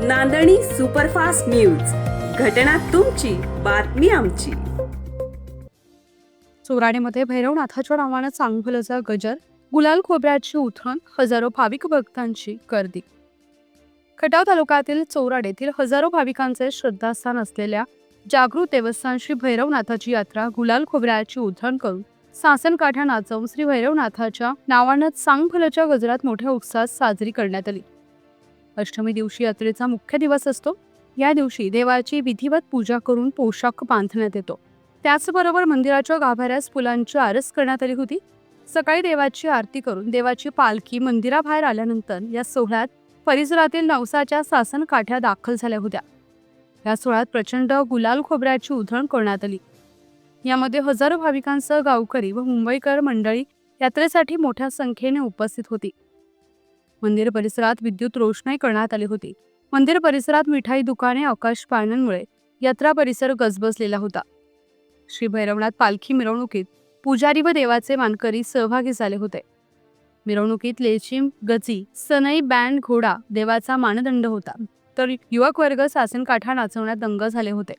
नांदणी superfast news, घटना तुमची, बातमी आमची. चोराडेमध्ये भैरवनाथाच्या नावानं चांगभलचा गजर, गुलाल खोबऱ्याची उधळण, हजारो भाविक भक्तांची गर्दी. खटाव तालुक्यातील चोराडेतील हजारो भाविकांचे श्रद्धास्थान असलेल्या जागृत देवस्थान श्री भैरवनाथाची यात्रा गुलाल खोबऱ्याची उधळण करून सासन काठ्या नाचवून श्री भैरवनाथाच्या नावानं चांगभलच्या गजरात मोठ्या उत्साहात साजरी करण्यात आली. अष्टमी दिवशी यात्रेचा मुख्य दिवस असतो. या दिवशी देवाची विधिवत पूजा करून पोशाख बांधण्यात येतो. त्याचबरोबर मंदिराच्या गाभाऱ्यास फुलांची आरस करण्यात आली होती. सकाळी देवाची आरती करून देवाची पालखी मंदिराबाहेर आल्यानंतर या सोहळ्यात परिसरातील नवसाच्या सासन काठ्या दाखल झाल्या होत्या. या सोहळ्यात प्रचंड गुलाल खोबऱ्याची उधळण करण्यात आली. यामध्ये हजारो भाविकांसह गावकरी व मुंबईकर मंडळी यात्रेसाठी मोठ्या संख्येने उपस्थित होती. मंदिर परिसरात विद्युत रोषणाई करण्यात आली होती. मंदिर परिसरात मिठाई दुकाने, आकाश पाळण्यांमुळे यात्रा परिसर गजबजलेला होता. श्री भैरवनाथ पालखी मिरवणुकीत पुजारी व देवाचे मानकरी सहभागी झाले होते. मिरवणुकीत लेझिम, गजी, सनई, बँड, घोडा देवाचा मानदंड होता, तर युवक वर्ग सासन काठा नाचवण्यात दंग झाले होते.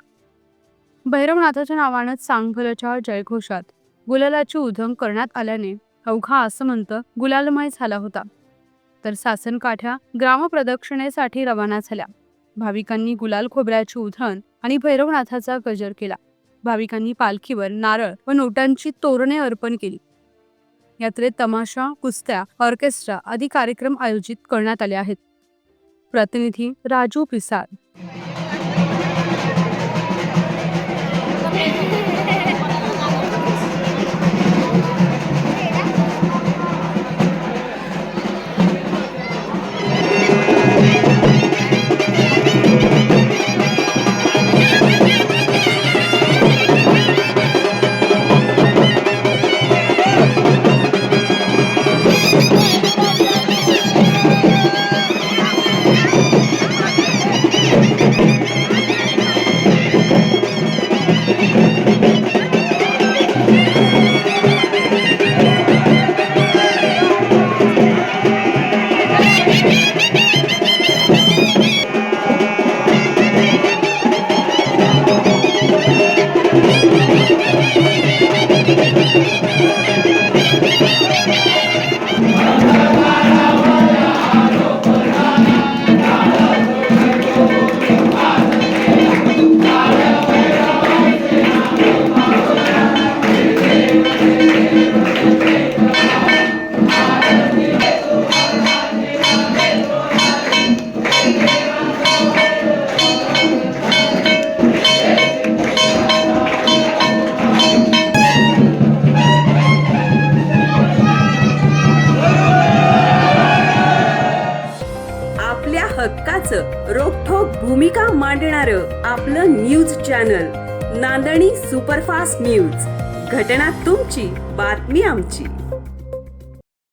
भैरवनाथाच्या नावानं चांगभलच्या जयघोषात गुलालाची उधळण करण्यात आल्याने अवघा आसमंत गुलालमय झाला होता. तर सासन काठ्या ग्रामप्रदक्षिणेसाठी रवाना झाल्या. भाविकांनी गुलाल खोबऱ्याची उधळण आणि भैरवनाथाचा गजर केला. भाविकांनी पालखीवर नारळ व नोटांची तोरणे अर्पण केली. यात्रेत तमाशा, कुस्त्या, ऑर्केस्ट्रा आदी कार्यक्रम आयोजित करण्यात आले आहेत. प्रतिनिधी राजू पिसाळ. आपल्या हक्काचं रोखठोक भूमिका मांडणारं आपलं न्यूज चॅनल, नांदणी सुपरफास्ट न्यूज, घटना तुमची, बातमी आमची.